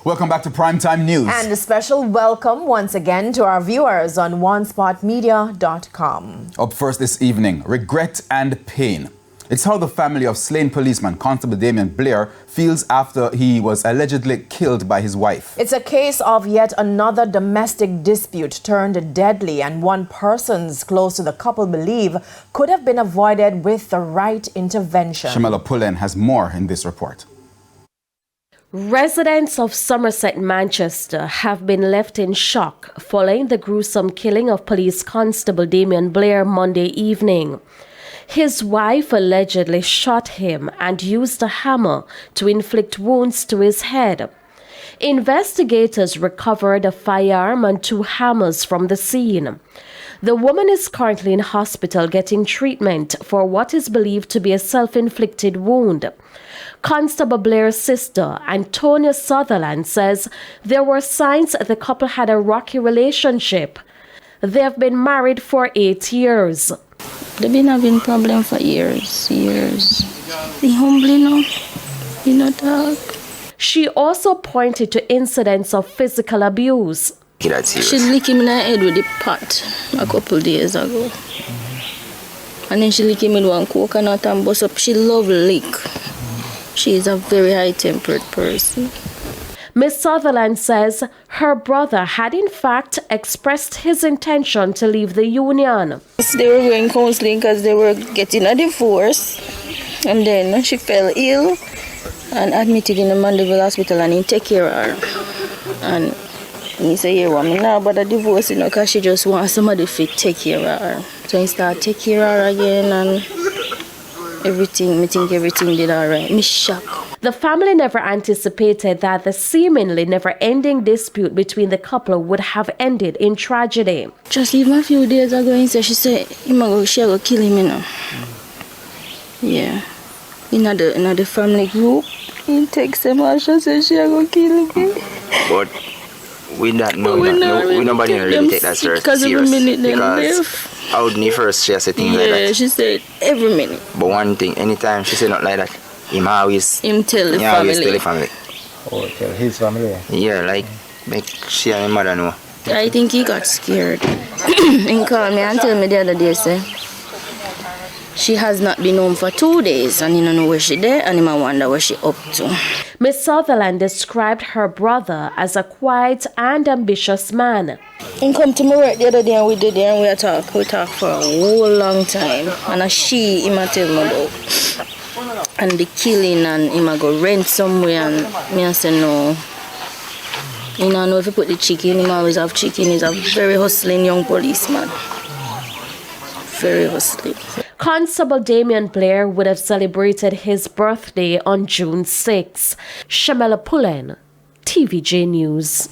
Welcome back to Primetime News. And a special welcome once again to our viewers on onespotmedia.com. Up first this evening, regret and pain. It's how the family of slain policeman Constable Damian Blair feels after he was allegedly killed by his wife. It's a case of yet another domestic dispute turned deadly, and one persons close to the couple believe could have been avoided with the right intervention. Shamela Pullen has more in this report. Residents of Somerset, Manchester have been left in shock following the gruesome killing of Police Constable Damian Blair Monday evening. His wife allegedly shot him and used a hammer to inflict wounds to his head. Investigators recovered a firearm and 2 hammers from the scene. The woman is currently in hospital getting treatment for what is believed to be a self-inflicted wound. Constable Blair's sister, Antonia Sutherland, says there were signs the couple had a rocky relationship. They have been married for 8 years. They've been having problems for years. Be humble now. Be not talk. She also pointed to incidents of physical abuse. She licked him in the head with a pot a couple days ago. And then she licked him with one coconut and bust up. She loves lick. She is a very high-tempered person. Miss Sutherland says her brother had in fact expressed his intention to leave the union. They were going counseling because they were getting a divorce. And then she fell ill and admitted in the Mandeville Hospital, and he take care of her. And he said, yeah, well, I'm not about a divorce, because she just wants somebody to take care of her. So he started take care of her again, and everything did all right. Me shocked. The family never anticipated that the seemingly never-ending dispute between the couple would have ended in tragedy. Just even a few days ago, she said, she go kill him, Yeah. In the family group, he takes him out, she said she go kill him. But we don't know, nobody really take that serious. Because every minute they live. How would me first she said things like that? Yeah, she said every minute. But one thing, anytime she said not like that, him tell the family. Oh, tell his family? Yeah, like make she and his mother know. I think he got scared. He called me and told me the other day, say, she has not been home for 2 days and he don't know where she there, and he might wonder where she up to. Miss Sutherland described her brother as a quiet and ambitious man. He come to my work the other day and we did it and we talk for a whole long time. And he might tell me about and the killing, and he might go rent somewhere, and me I say no. You know if you put the chicken, he always have chicken. He's a very hustling young policeman. Very hustling. Constable Damian Blair would have celebrated his birthday on June 6. Shamela Pullen, TVJ News.